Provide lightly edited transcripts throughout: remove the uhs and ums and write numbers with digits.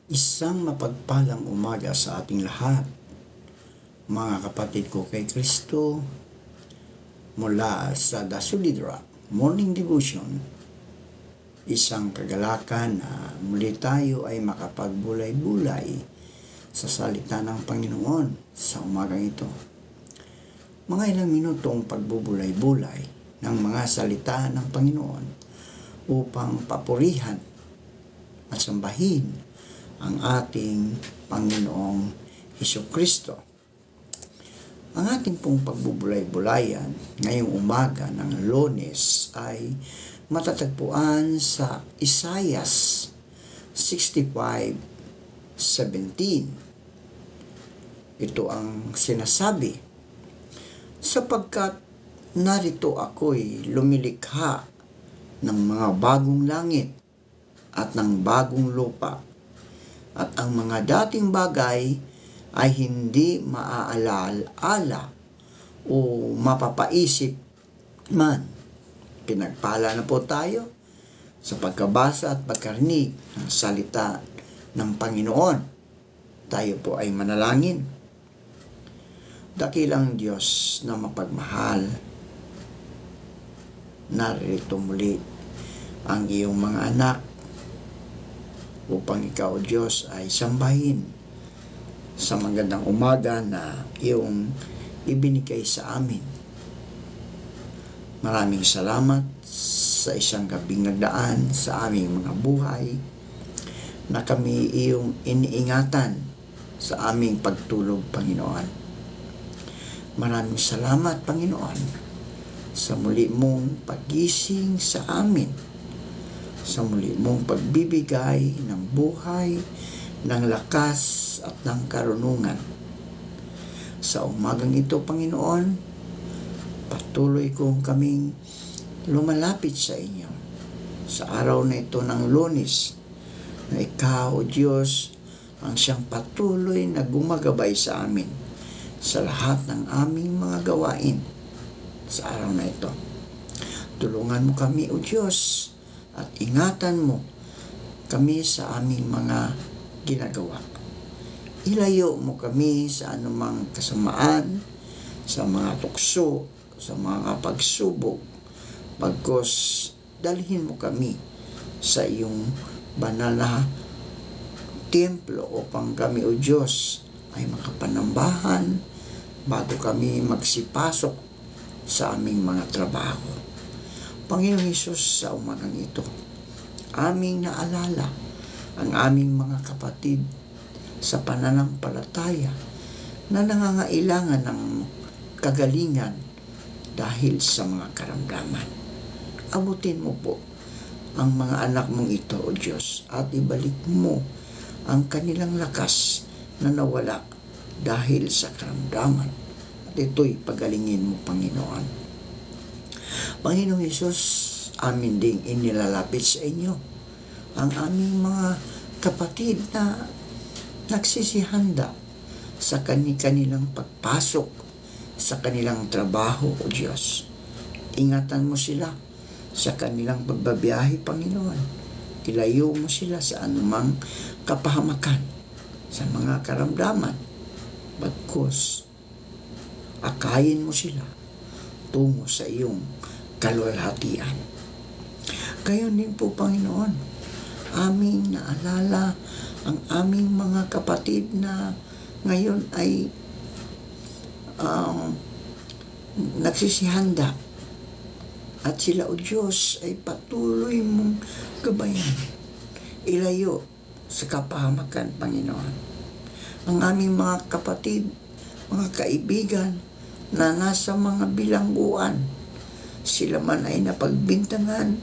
Isang mapagpalang umaga sa ating lahat, mga kapatid ko kay Kristo, mula sa The Solid Rock Morning Devotion. Isang kagalakan na muli tayo ay makapagbulay-bulay sa salita ng Panginoon sa umagang ito. Mga ilang minutong pagbubulay-bulay ng mga salita ng Panginoon upang papurihan at sambahin ang ating Panginoong Hesukristo. Ang ating pong pagbubulay-bulayan ngayong umaga ng Lunes ay matatagpuan sa Isaias 65:17. Ito ang sinasabi, sapagkat narito ako'y lumilikha ng mga bagong langit at ng bagong lupa, at ang mga dating bagay ay hindi maaalala o mapapaisip man. Pinagpala na po tayo sa pagkabasa at pagkarinig ng salita ng Panginoon. Tayo po ay manalangin. Dakilang Diyos na mapagmahal, narito muli ang iyong mga anak upang ikaw, Diyos, ay sambahin sa magandang umaga na iyong ibinigay sa amin. Maraming salamat sa isang gabing nagdaan sa aming mga buhay na kami iyong iniingatan sa aming pagtulog, Panginoon. Maraming salamat, Panginoon, sa muli mong pagising sa amin, sa muli mong pagbibigay ng buhay, ng lakas at ng karunungan. Sa umagang ito, Panginoon, patuloy kong kaming lumalapit sa inyo sa araw na ito ng Lunes, na ikaw, Diyos, ang siyang patuloy na gumagabay sa amin sa lahat ng aming mga gawain sa araw na ito. Tulungan mo kami, O Diyos, at ingatan mo kami sa aming mga ginagawa. Ilayo mo kami sa anumang kasamaan, sa mga tukso, sa mga pagsubok, pagkos dalhin mo kami sa iyong banal na templo upang kami, O Diyos, ay makapanambahan bago kami magsipasok sa aming mga trabaho. Panginoong Hesus, sa umagang ito, aming naalala ang aming mga kapatid sa pananampalataya na nangangailangan ng kagalingan dahil sa mga karamdaman. Abutin mo po ang mga anak mong ito, O Diyos, at ibalik mo ang kanilang lakas na nawala dahil sa karamdaman. At ito'y pagalingin mo, Panginoon. Panginoong Hesus, amin ding inilalapit sa inyo ang aming mga kapatid na nagsisihanda sa kanilang pagpasok sa kanilang trabaho, O Diyos. Ingatan mo sila sa kanilang pagbabiyahe, Panginoon. Ilayo mo sila sa anumang kapahamakan, sa mga karamdaman. Bagkus, akayin mo sila tungo sa iyong kalwalhatian. Gayon din po, Panginoon, aming naalala ang aming mga kapatid na ngayon ay nagsisihanda, at sila, O Diyos, ay patuloy mong gabayan. Ilayo sa kapahamakan, Panginoon, ang aming mga kapatid, mga kaibigan na nasa mga bilangguan. Sila man ay napagbintangan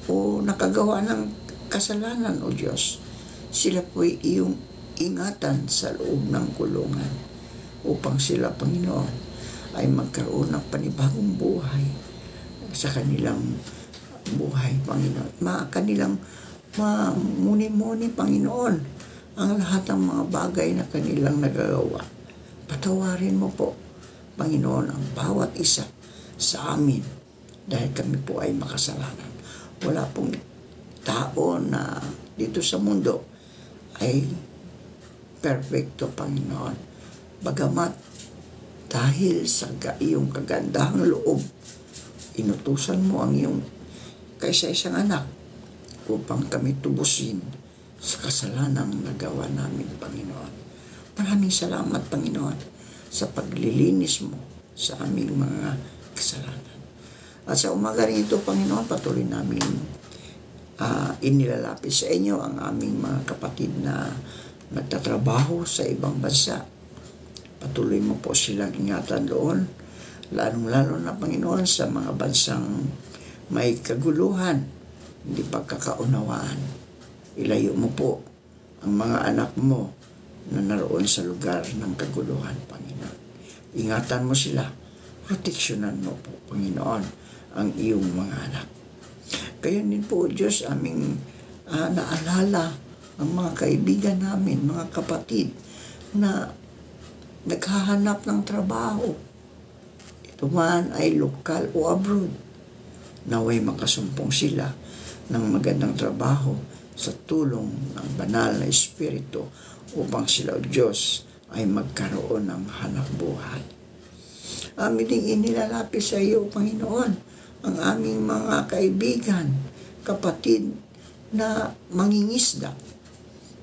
o nakagawa ng kasalanan, O Diyos. Sila po'y iyong ingatan sa loob ng kulungan upang sila, Panginoon, ay magkaroon ng panibagong buhay sa kanilang buhay, Panginoon. Kanilang mamuni-muni, Panginoon, ang lahat ng mga bagay na kanilang nagagawa. Patawarin mo po, Panginoon, ang bawat isa sa amin dahil kami po ay makasalanan. Wala pong tao na dito sa mundo ay perfecto, Panginoon. Bagamat dahil sa iyong kagandahang loob, inutusan mo ang iyong kaisa-isang anak upang kami tubusin sa kasalanang nagawa namin, Panginoon. Maraming salamat, Panginoon, sa paglilinis mo sa aming mga kasalanan. At sa umaga rin ito, Panginoon, patuloy namin inilalapit sa inyo ang aming mga kapatid na nagtatrabaho sa ibang bansa. Patuloy mo po silang ingatan doon, lalong-lalo na, Panginoon, sa mga bansang may kaguluhan, hindi pagkakaunawaan. Ilayo mo po ang mga anak mo na naroon sa lugar ng kaguluhan, Panginoon. Ingatan mo sila, proteksyonan mo po, Panginoon, ang iyong mga anak. Kaya din po, Diyos, aming naalala ang mga kaibigan namin, mga kapatid na naghahanap ng trabaho. Ito man ay lokal o abroad. Naway makasumpong sila ng magandang trabaho sa tulong ng banal na Espiritu upang sila, o Diyos, ay magkaroon ng hanap buhay. Amin ding inilalapit sa iyo, Panginoon, ang aming mga kaibigan, kapatid na mangingisda,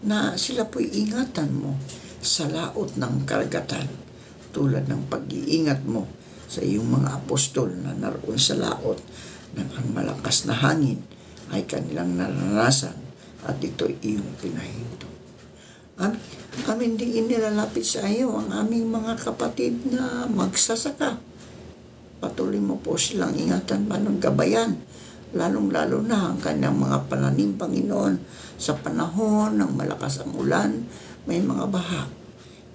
na sila po'y ingatan mo sa laot ng karagatan, tulad ng pag-iingat mo sa iyong mga apostol na naroon sa laot ng ang malakas na hangin ay kanilang naranasan at ito'y iyong pinahinto. Amin din inilalapit sa iyo ang aming mga kapatid na magsasaka. Patuloy mo po silang ingatan, gabayan, lalong-lalo na ang kanyang mga pananim, Panginoon, sa panahon ng malakas ang ulan, may mga baha.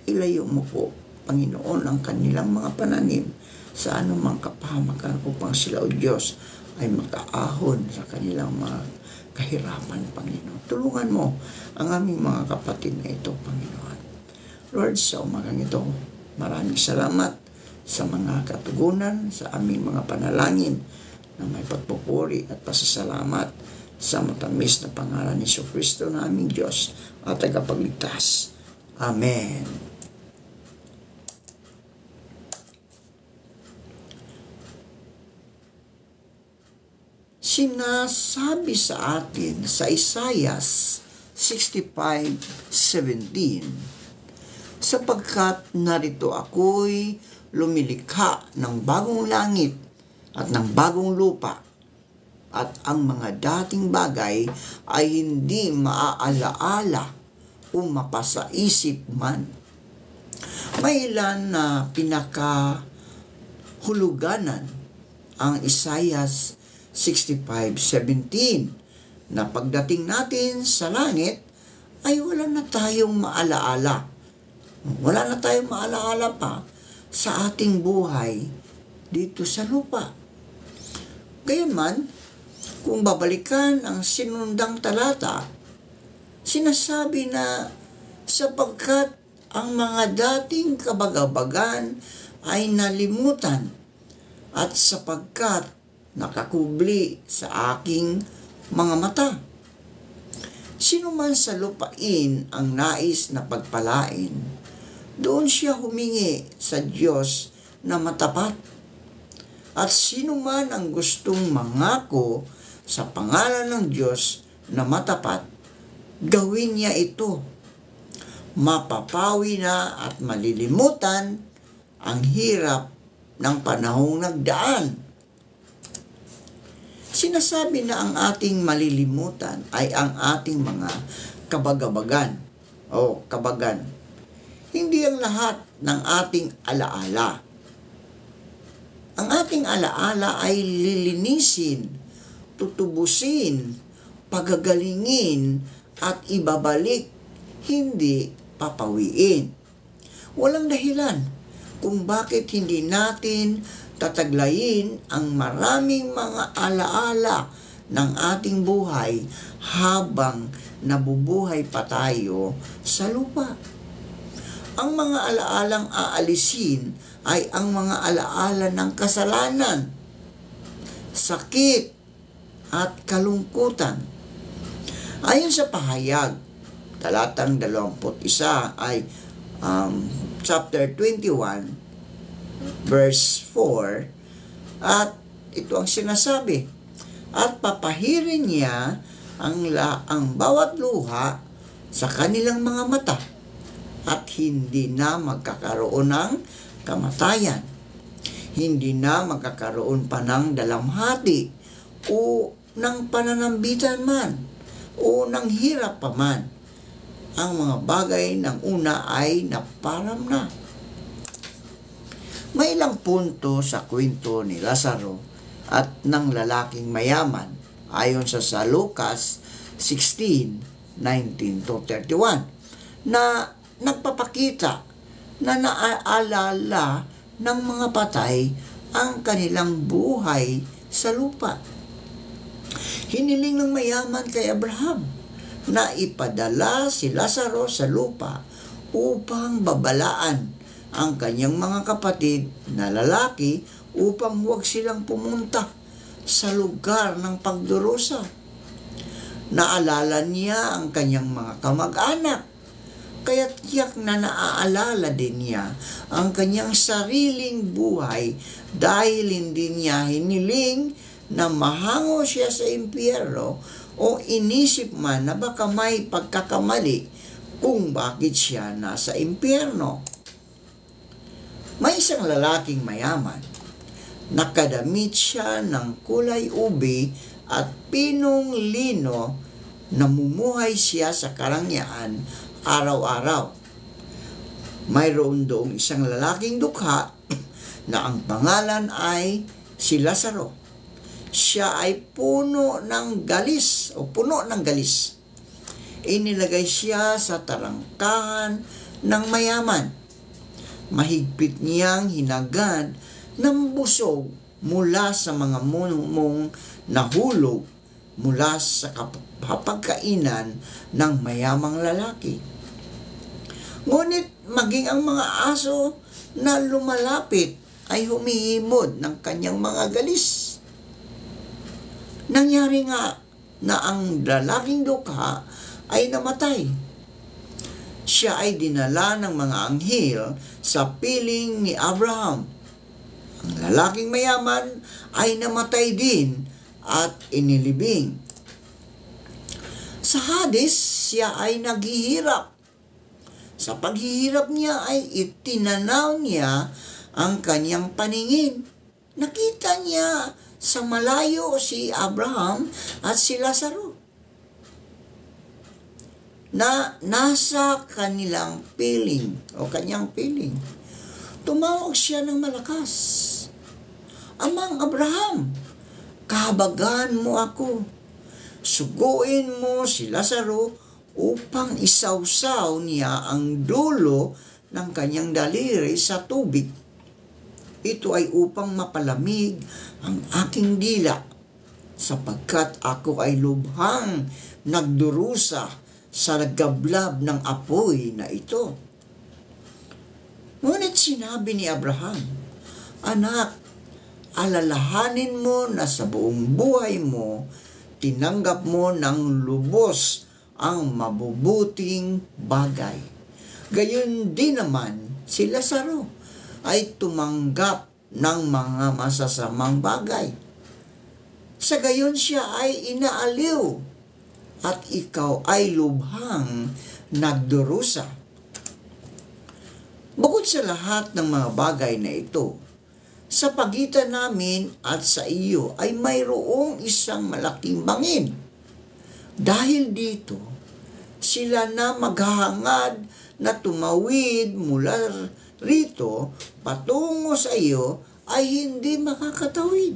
Ilayo mo po, Panginoon, ang kanilang mga pananim sa anumang kapahamakan upang sila, o Diyos, ay makaahon sa kanilang mga kahirapan, Panginoon. Tulungan mo ang aming mga kapatid na ito, Panginoon. Lord, sa umagang ito, maraming salamat sa mga katugunan, sa aming mga panalangin na may pagpupuri at pasasalamat sa matamis na pangalan ni Jesucristo na aming Diyos at tagapagligtas. Amen. Sinasabi sa atin sa Isaiah 65:17, sapagkat narito ako'y lumilikha ng bagong langit at ng bagong lupa, at ang mga dating bagay ay hindi maaalaala o mapasaisip man. May ilan na pinakahuluganan ang Isaiah 65:17 na pagdating natin sa langit ay wala na tayong maalaala. Wala na tayong maalaala pa sa ating buhay dito sa lupa. Gayunman, kung babalikan ang sinundang talata, sinasabi na sapagkat ang mga dating kabagabagan ay nalimutan at sapagkat nakakubli sa aking mga mata. Sino man sa lupain ang nais na pagpalain, doon siya humingi sa Diyos na matapat. At sino man ang gustong mangako sa pangalan ng Diyos na matapat, gawin niya ito. Mapapawi na at malilimutan ang hirap ng panahong nagdaan. Sinasabi na ang ating malilimutan ay ang ating mga kabagabagan o kabagan. Hindi ang lahat ng ating alaala. Ang ating alaala ay lilinisin, tutubusin, pagagalingin at ibabalik, hindi papawiin. Walang dahilan kung bakit hindi natin tataglayin ang maraming mga alaala ng ating buhay habang nabubuhay pa tayo sa lupa. Ang mga alaalang aalisin ay ang mga alaala ng kasalanan, sakit, at kalungkutan. Ayon sa pahayag talatang 21 ay chapter 21, verse 4, at ito ang sinasabi, at papahirin niya ang bawat luha sa kanilang mga mata at hindi na magkakaroon ng kamatayan, hindi na magkakaroon pa ng dalamhati o ng pananambitan man o ng hirap pa man. Ang mga bagay ng una ay naparam na. May ilang punto sa kwento ni Lazaro at ng lalaking mayaman ayon sa Lucas 16:19-31 na nagpapakita na naaalala ng mga patay ang kanilang buhay sa lupa. Hiniling ng mayaman kay Abraham na ipadala si Lazaro sa lupa upang babalaan ang kanyang mga kapatid na lalaki upang huwag silang pumunta sa lugar ng pagdurusa. Naalala niya ang kanyang mga kamag-anak, kaya tiyak na naaalala din niya ang kanyang sariling buhay dahil hindi niya hiniling na mahango siya sa impyerno o inisip man na baka may pagkakamali kung bakit siya nasa impyerno. May isang lalaking mayaman. Nakadamit siya ng kulay ubi at pinong lino. Namumuhay siya sa karangyaan araw-araw. Mayroon doong isang lalaking dukha na ang pangalan ay si Lazaro. Siya ay puno ng galis. Inilagay siya sa tarangkahan ng mayaman. Mahigpit niyang hinagad ng busog mula sa mga mumong nahulog mula sa kapagkainan ng mayamang lalaki. Ngunit maging ang mga aso na lumalapit ay humihimod ng kanyang mga galis. Nangyari nga na ang lalaking dukha ay namatay. Siya ay dinala ng mga anghel sa piling ni Abraham. Ang lalaking mayaman ay namatay din at inilibing. Sa Hades, siya ay naghihirap. Sa paghihirap niya ay itinanaw niya ang kanyang paningin. Nakita niya sa malayo si Abraham at si Lazaro na nasa kanyang piling. Tumawag siya ng malakas. Amang Abraham, kahabagan mo ako. Suguin mo si Lazaro upang isawsaw niya ang dulo ng kanyang daliri sa tubig. Ito ay upang mapalamig ang aking dila, sapagkat ako ay lubhang nagdurusa sa gablab ng apoy na ito. Ngunit sinabi ni Abraham, Anak, alalahanin mo na sa buong buhay mo, tinanggap mo ng lubos ang mabubuting bagay. Gayon din naman si Lazaro ay tumanggap ng mga masasamang bagay. Sa gayon siya ay inaaliw at ikaw ay lubhang nagdurusa. Bukod sa lahat ng mga bagay na ito, sa pagitan namin at sa iyo ay mayroong isang malaking bangin. Dahil dito, sila na maghahangad na tumawid mula rito patungo sa iyo ay hindi makakatawid.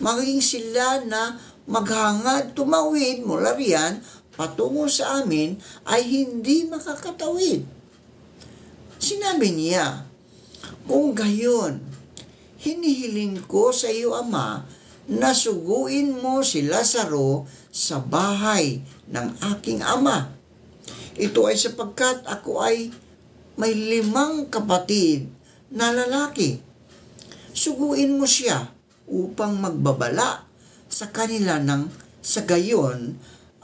Maging sila na maghangad tumawid mula riyan patungo sa amin ay hindi makakatawid. Sinabi niya, kung gayon, hinihiling ko sa iyo, Ama, na suguin mo si Lazaro sa bahay ng aking ama. Ito ay sapagkat ako ay may 5 kapatid na lalaki. Suguin mo siya upang magbabala sa kanila ng sa gayon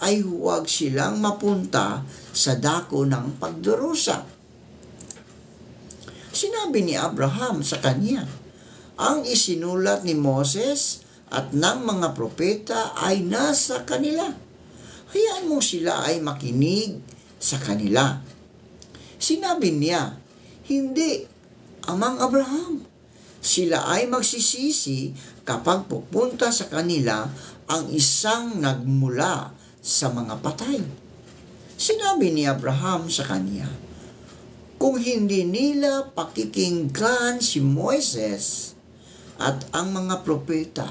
ay huwag silang mapunta sa dako ng pagdurusa. Sinabi ni Abraham sa kanya, ang isinulat ni Moses at ng mga propeta ay nasa kanila. Hayaan mo sila ay makinig sa kanila. Sinabi niya, hindi, Amang Abraham. Sila ay magsisisi kapag pupunta sa kanila ang isang nagmula sa mga patay. Sinabi ni Abraham sa kanya, kung hindi nila pakikinggan si Moises at ang mga propeta,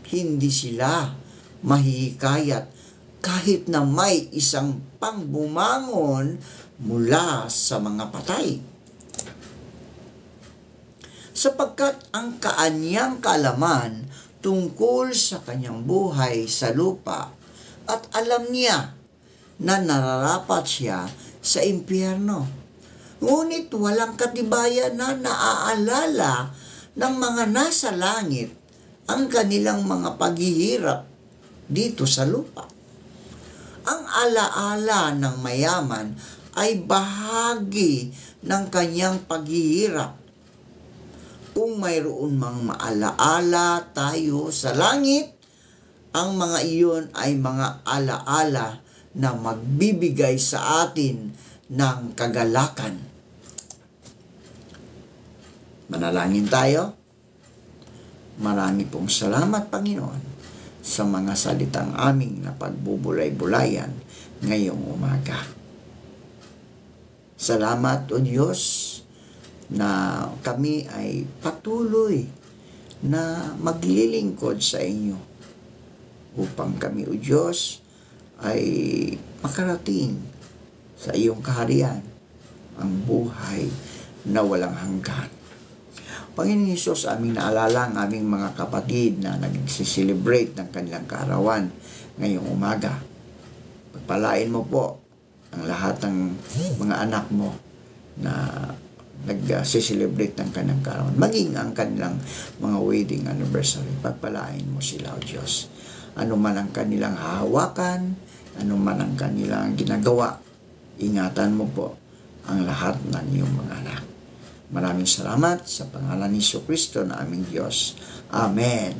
hindi sila mahihikayat kahit na may isang pang bumangon mula sa mga patay. Sapagkat ang kaanyang kaalaman tungkol sa kanyang buhay sa lupa at alam niya na nararapat siya sa impyerno. Ngunit walang katibayan na naaalala ng mga nasa langit ang kanilang mga paghihirap dito sa lupa. Ang alaala ng mayaman ay bahagi ng kanyang paghihirap. Kung mayroon mang maalaala tayo sa langit, ang mga iyon ay mga alaala na magbibigay sa atin ng kagalakan. Manalangin tayo. Marami pong salamat, Panginoon, sa mga salitang aming na pagbubulay-bulayan ngayong umaga. Salamat, O Diyos, na kami ay patuloy na maglilingkod sa inyo upang kami, O Diyos, ay makarating sa iyong kaharian ang buhay na walang hanggan. Panginoon Hesus, aming naalala ang aming mga kapatid na nagsiselebrate ng kanilang kaarawan ngayong umaga. Pagpalain mo po ang lahat ng mga anak mo na nag-celebrate ng kanilang kaarawan, maging ang kanilang mga wedding anniversary. Pagpalain mo sila, O Diyos. Ano man ang kanilang hahawakan, ano man ang kanilang ginagawa, ingatan mo po ang lahat ng iyong mga anak. Maraming salamat sa pangalan ni Jesucristo na aming Diyos. Amen.